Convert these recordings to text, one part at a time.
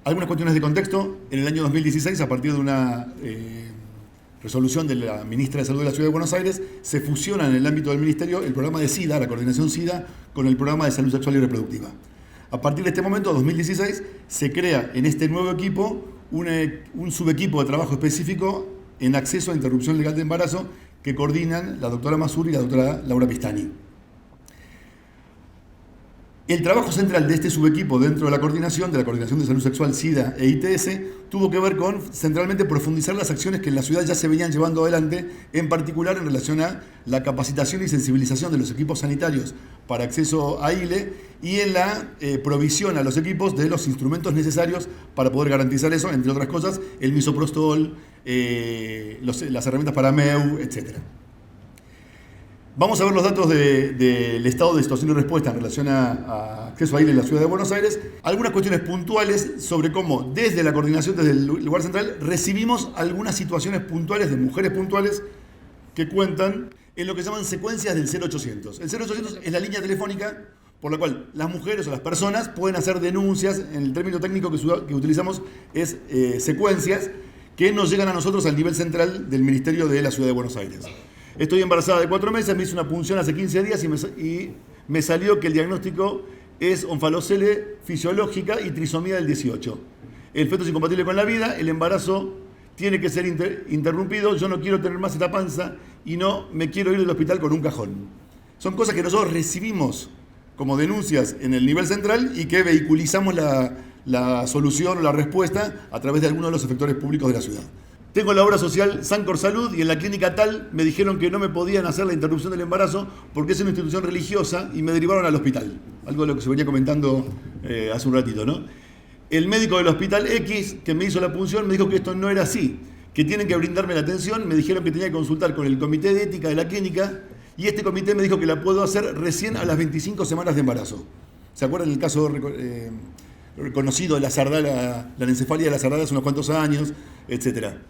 Algunas cuestiones de contexto. En el año 2016, a partir de una resolución de la ministra de Salud de la Ciudad de Buenos Aires, se fusiona en el ámbito del Ministerio el programa de SIDA, la coordinación SIDA, con el programa de salud sexual y reproductiva. A partir de este momento, 2016, se crea en este nuevo equipo un subequipo de trabajo específico en acceso a interrupción legal de embarazo que coordinan la doctora Masur y la doctora Laura Pistani. El trabajo central de este subequipo dentro de la Coordinación de Salud Sexual, SIDA e ITS, tuvo que ver con, centralmente, profundizar las acciones que en la ciudad ya se venían llevando adelante, en particular en relación a la capacitación y sensibilización de los equipos sanitarios para acceso a ILE y en la provisión a los equipos de los instrumentos necesarios para poder garantizar eso, entre otras cosas, el misoprostol, las herramientas para MEU, etc. Vamos a ver los datos del estado de situación y respuesta en relación a acceso a ILE en la Ciudad de Buenos Aires. Algunas cuestiones puntuales sobre cómo desde la coordinación, desde el lugar central, recibimos algunas situaciones puntuales de mujeres puntuales que cuentan en lo que se llaman secuencias del 0800. El 0800 es la línea telefónica por la cual las mujeres o las personas pueden hacer denuncias. En el término técnico que utilizamos es secuencias que nos llegan a nosotros al nivel central del Ministerio de la Ciudad de Buenos Aires. Estoy embarazada de 4 meses, me hice una punción hace 15 días y me salió que el diagnóstico es onfalocele fisiológica y trisomía del 18. El feto es incompatible con la vida, el embarazo tiene que ser interrumpido, yo no quiero tener más esta panza y no me quiero ir del hospital con un cajón. Son cosas que nosotros recibimos como denuncias en el nivel central y que vehiculizamos la solución o la respuesta a través de algunos de los efectores públicos de la ciudad. Tengo la obra social Sancor Salud y en la clínica tal me dijeron que no me podían hacer la interrupción del embarazo porque es una institución religiosa y me derivaron al hospital. Algo de lo que se venía comentando hace un ratito, ¿no? El médico del hospital X que me hizo la punción me dijo que esto no era así, que tienen que brindarme la atención, me dijeron que tenía que consultar con el comité de ética de la clínica y este comité me dijo que la puedo hacer recién a las 25 semanas de embarazo. ¿Se acuerdan del caso reconocido de la sardana, la anencefalia de la sardana hace unos cuantos años, etcétera?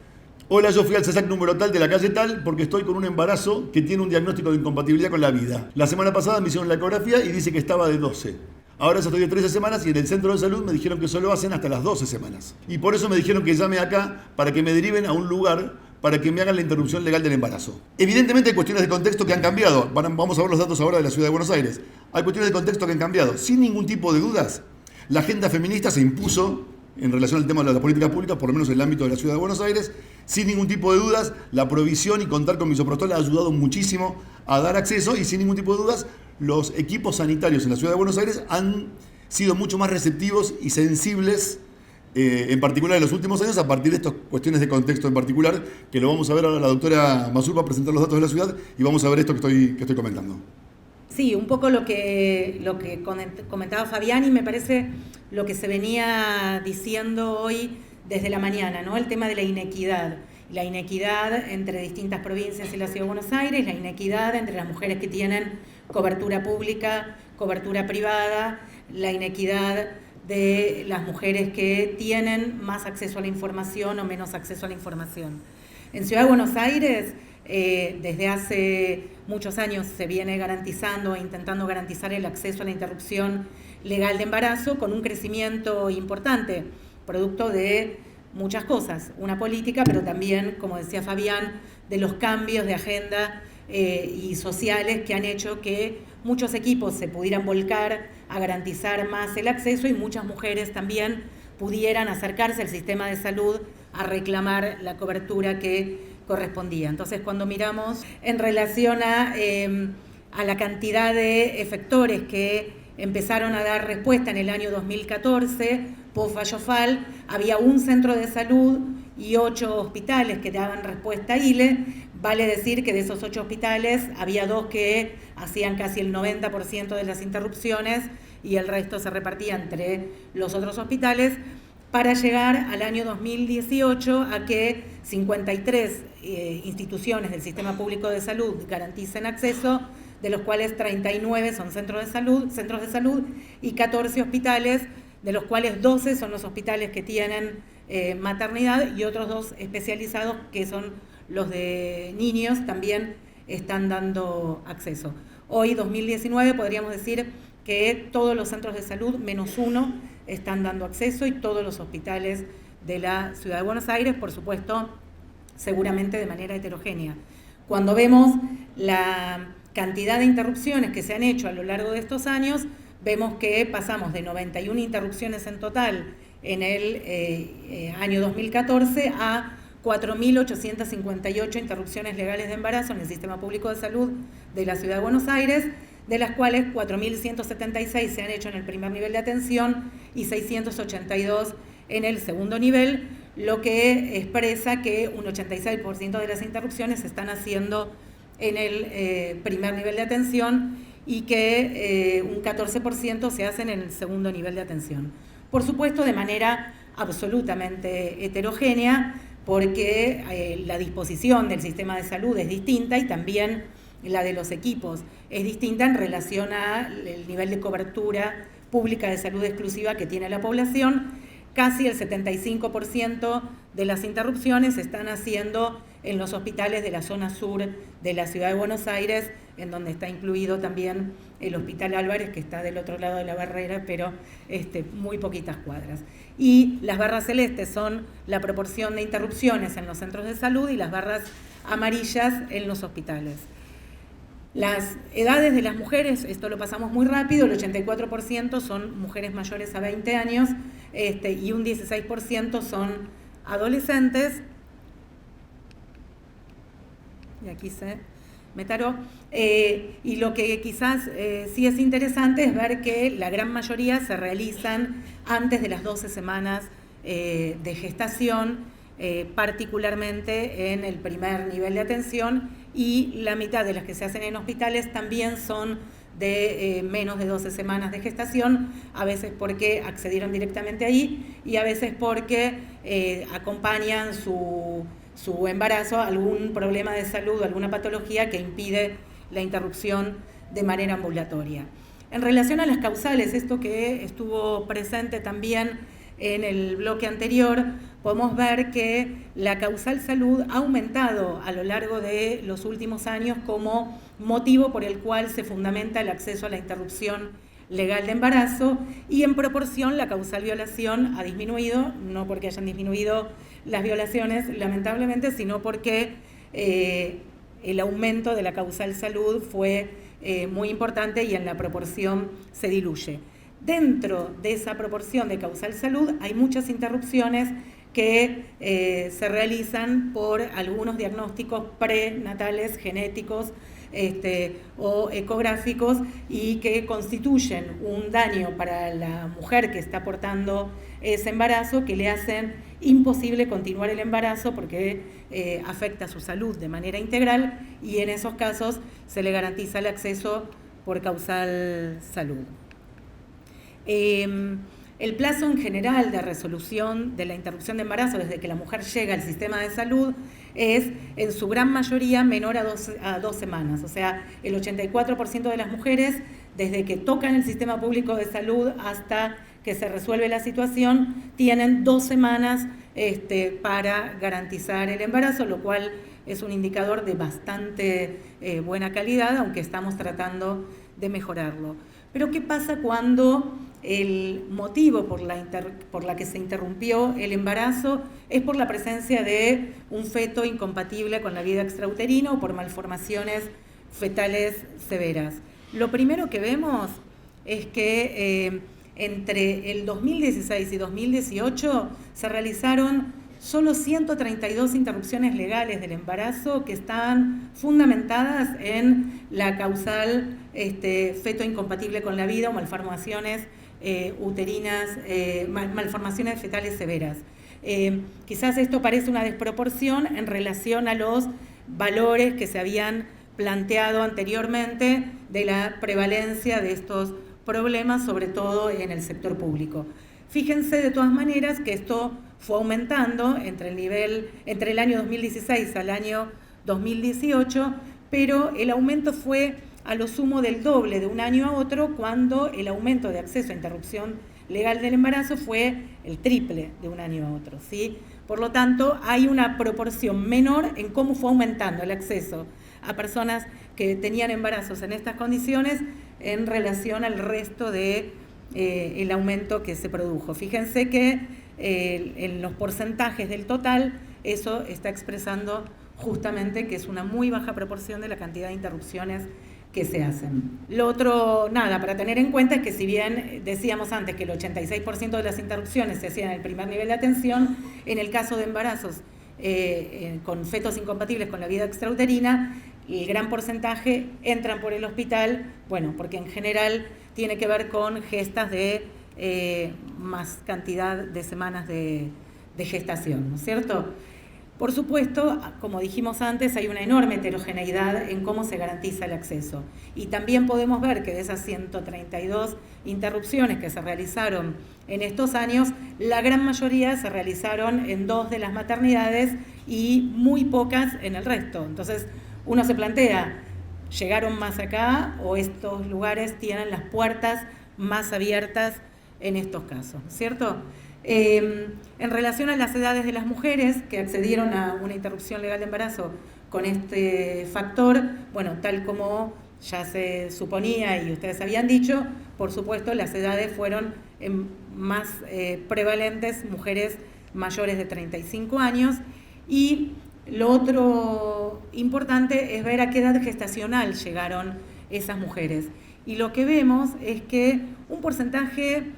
Hola, yo fui al CESAC número tal de la calle tal porque estoy con un embarazo que tiene un diagnóstico de incompatibilidad con la vida. La semana pasada me hicieron la ecografía y dice que estaba de 12. Ahora ya estoy de 13 semanas y en el centro de salud me dijeron que solo hacen hasta las 12 semanas. Y por eso me dijeron que llame acá para que me deriven a un lugar para que me hagan la interrupción legal del embarazo. Evidentemente hay cuestiones de contexto que han cambiado. Vamos a ver los datos ahora de la Ciudad de Buenos Aires. Hay cuestiones de contexto que han cambiado. Sin ningún tipo de dudas, la agenda feminista se impuso en relación al tema de las políticas públicas, por lo menos en el ámbito de la Ciudad de Buenos Aires. Sin ningún tipo de dudas, la provisión y contar con misoprostol ha ayudado muchísimo a dar acceso y sin ningún tipo de dudas, los equipos sanitarios en la Ciudad de Buenos Aires han sido mucho más receptivos y sensibles, en particular en los últimos años, a partir de estas cuestiones de contexto en particular, que lo vamos a ver ahora. La doctora Masur va a presentar los datos de la ciudad y vamos a ver esto que estoy comentando. Sí, un poco lo que comentaba Fabián y me parece lo que se venía diciendo hoy desde la mañana, ¿no? El tema de la inequidad entre distintas provincias y la Ciudad de Buenos Aires, la inequidad entre las mujeres que tienen cobertura pública, cobertura privada, la inequidad de las mujeres que tienen más acceso a la información o menos acceso a la información. En Ciudad de Buenos Aires, desde hace muchos años se viene garantizando e intentando garantizar el acceso a la interrupción legal de embarazo con un crecimiento importante, producto de muchas cosas, una política, pero también, como decía Fabián, de los cambios de agenda y sociales que han hecho que muchos equipos se pudieran volcar a garantizar más el acceso y muchas mujeres también pudieran acercarse al sistema de salud a reclamar la cobertura que correspondía. Entonces, cuando miramos en relación a la cantidad de efectores que empezaron a dar respuesta en el año 2014, post-fallo FAL, había un centro de salud y 8 hospitales que daban respuesta a ILE. Vale decir que de esos 8 hospitales había 2 que hacían casi el 90% de las interrupciones y el resto se repartía entre los otros hospitales, para llegar al año 2018 a que 53 instituciones del sistema público de salud garanticen acceso, de los cuales 39 son centros de salud y 14 hospitales, de los cuales 12 son los hospitales que tienen maternidad y otros 2 especializados que son los de niños también están dando acceso. Hoy, 2019, podríamos decir que todos los centros de salud, menos uno, están dando acceso y todos los hospitales de la Ciudad de Buenos Aires, por supuesto, seguramente de manera heterogénea. Cuando vemos la cantidad de interrupciones que se han hecho a lo largo de estos años, vemos que pasamos de 91 interrupciones en total en el año 2014 a 4.858 interrupciones legales de embarazo en el Sistema Público de Salud de la Ciudad de Buenos Aires, de las cuales 4.176 se han hecho en el primer nivel de atención y 682 en el segundo nivel, lo que expresa que un 86% de las interrupciones se están haciendo en el primer nivel de atención y que un 14% se hacen en el segundo nivel de atención. Por supuesto, de manera absolutamente heterogénea, porque la disposición del sistema de salud es distinta y también la de los equipos es distinta en relación al nivel de cobertura pública de salud exclusiva que tiene la población. Casi el 75% de las interrupciones se están haciendo en los hospitales de la zona sur de la Ciudad de Buenos Aires, en donde está incluido también el Hospital Álvarez, que está del otro lado de la barrera, pero muy poquitas cuadras. Y las barras celestes son la proporción de interrupciones en los centros de salud y las barras amarillas en los hospitales. Las edades de las mujeres, esto lo pasamos muy rápido, el 84% son mujeres mayores a 20 años y un 16% son adolescentes. Y aquí me taró. Y lo que quizás sí es interesante es ver que la gran mayoría se realizan antes de las 12 semanas de gestación, particularmente en el primer nivel de atención, y la mitad de las que se hacen en hospitales también son de menos de 12 semanas de gestación, a veces porque accedieron directamente ahí y a veces porque acompañan su embarazo a algún problema de salud, alguna patología que impide la interrupción de manera ambulatoria. En relación a las causales, esto que estuvo presente también en el bloque anterior, podemos ver que la causal salud ha aumentado a lo largo de los últimos años como motivo por el cual se fundamenta el acceso a la interrupción legal de embarazo, y en proporción la causal violación ha disminuido, no porque hayan disminuido las violaciones lamentablemente, sino porque el aumento de la causal salud fue muy importante y en la proporción se diluye. Dentro de esa proporción de causal salud hay muchas interrupciones que se realizan por algunos diagnósticos prenatales, genéticos o ecográficos, y que constituyen un daño para la mujer que está portando ese embarazo, que le hacen imposible continuar el embarazo porque afecta su salud de manera integral, y en esos casos se le garantiza el acceso por causal salud. El plazo en general de resolución de la interrupción de embarazo desde que la mujer llega al sistema de salud es en su gran mayoría menor a 2 semanas. O sea, el 84% de las mujeres, desde que tocan el sistema público de salud hasta que se resuelve la situación, tienen 2 semanas para garantizar el embarazo, lo cual es un indicador de bastante buena calidad, aunque estamos tratando de mejorarlo. Pero ¿qué pasa cuando el motivo por la que se interrumpió el embarazo es por la presencia de un feto incompatible con la vida extrauterina o por malformaciones fetales severas? Lo primero que vemos es que entre el 2016 y 2018 se realizaron solo 132 interrupciones legales del embarazo que están fundamentadas en la causal feto incompatible con la vida o malformaciones uterinas, malformaciones fetales severas. Quizás esto parece una desproporción en relación a los valores que se habían planteado anteriormente de la prevalencia de estos problemas, sobre todo en el sector público. Fíjense de todas maneras que esto fue aumentando entre el año 2016 al año 2018, pero el aumento fue a lo sumo del doble de un año a otro, cuando el aumento de acceso a interrupción legal del embarazo fue el triple de un año a otro, ¿sí? Por lo tanto, hay una proporción menor en cómo fue aumentando el acceso a personas que tenían embarazos en estas condiciones en relación al resto de el aumento que se produjo. Fíjense que en los porcentajes del total eso está expresando justamente que es una muy baja proporción de la cantidad de interrupciones que se hacen. Lo otro, nada, para tener en cuenta es que si bien decíamos antes que el 86% de las interrupciones se hacían en el primer nivel de atención, en el caso de embarazos con fetos incompatibles con la vida extrauterina, el gran porcentaje entran por el hospital, bueno, porque en general tiene que ver con gestas de más cantidad de semanas de gestación, ¿no es cierto? Por supuesto, como dijimos antes, hay una enorme heterogeneidad en cómo se garantiza el acceso. Y también podemos ver que de esas 132 interrupciones que se realizaron en estos años, la gran mayoría se realizaron en 2 de las maternidades y muy pocas en el resto. Entonces, uno se plantea, ¿llegaron más acá o estos lugares tienen las puertas más abiertas en estos casos? ¿Cierto? En relación a las edades de las mujeres que accedieron a una interrupción legal de embarazo con este factor, bueno, tal como ya se suponía y ustedes habían dicho, por supuesto las edades fueron más prevalentes, mujeres mayores de 35 años, y lo otro importante es ver a qué edad gestacional llegaron esas mujeres. Y lo que vemos es que un porcentaje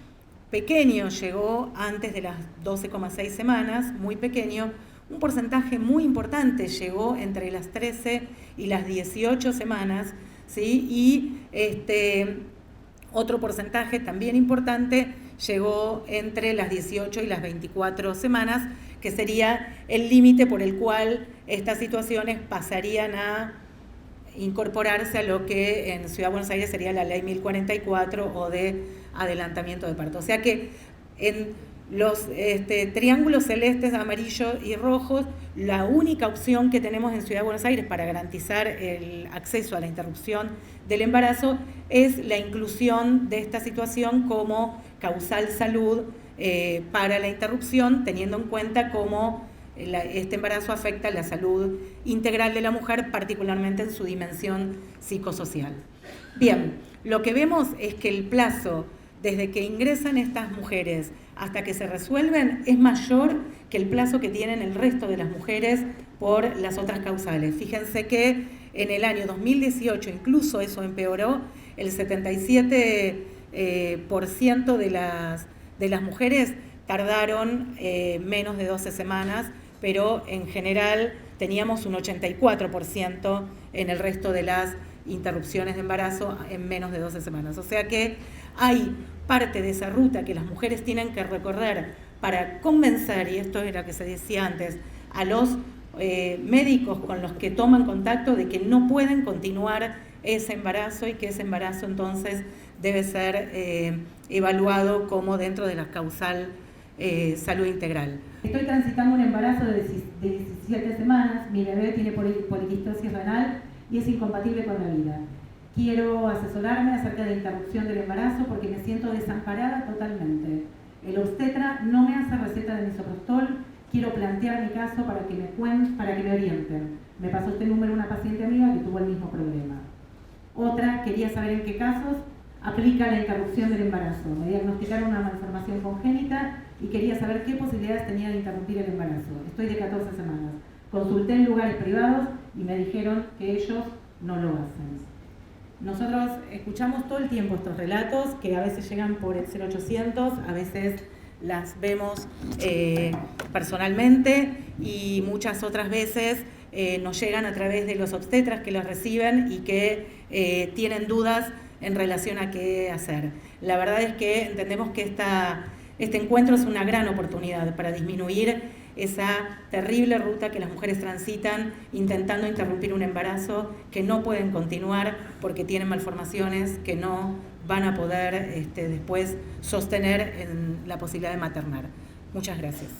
pequeño llegó antes de las 12,6 semanas, muy pequeño. Un porcentaje muy importante llegó entre las 13 y las 18 semanas, ¿sí? Y otro porcentaje también importante llegó entre las 18 y las 24 semanas, que sería el límite por el cual estas situaciones pasarían a incorporarse a lo que en Ciudad de Buenos Aires sería la Ley 1044 o de adelantamiento de parto. O sea que en los triángulos celestes, amarillos y rojos, la única opción que tenemos en Ciudad de Buenos Aires para garantizar el acceso a la interrupción del embarazo es la inclusión de esta situación como causal salud para la interrupción, teniendo en cuenta cómo este embarazo afecta la salud integral de la mujer, particularmente en su dimensión psicosocial. Bien, lo que vemos es que el plazo desde que ingresan estas mujeres hasta que se resuelven es mayor que el plazo que tienen el resto de las mujeres por las otras causales. Fíjense que en el año 2018 incluso eso empeoró, el 77% de las mujeres tardaron menos de 12 semanas, pero en general teníamos un 84% en el resto de las interrupciones de embarazo en menos de 12 semanas. O sea que hay parte de esa ruta que las mujeres tienen que recorrer para convencer, y esto era lo que se decía antes, a los médicos con los que toman contacto de que no pueden continuar ese embarazo y que ese embarazo entonces debe ser evaluado como dentro de la causal salud integral. Estoy transitando un embarazo de 17 semanas, mi bebé tiene poliquistosis renal y es incompatible con la vida. Quiero asesorarme acerca de la interrupción del embarazo porque me siento desamparada totalmente. El obstetra no me hace receta de misoprostol. Quiero plantear mi caso para que me orienten. Me pasó este número una paciente amiga que tuvo el mismo problema. Otra, quería saber en qué casos aplica la interrupción del embarazo. Me diagnosticaron una malformación congénita y quería saber qué posibilidades tenía de interrumpir el embarazo. Estoy de 14 semanas. Consulté en lugares privados y me dijeron que ellos no lo hacen. Nosotros escuchamos todo el tiempo estos relatos que a veces llegan por el 0800, a veces las vemos personalmente y muchas otras veces nos llegan a través de los obstetras que los reciben y que tienen dudas en relación a qué hacer. La verdad es que entendemos que este encuentro es una gran oportunidad para disminuir esa terrible ruta que las mujeres transitan intentando interrumpir un embarazo, que no pueden continuar porque tienen malformaciones que no van a poder después sostener en la posibilidad de maternar. Muchas gracias.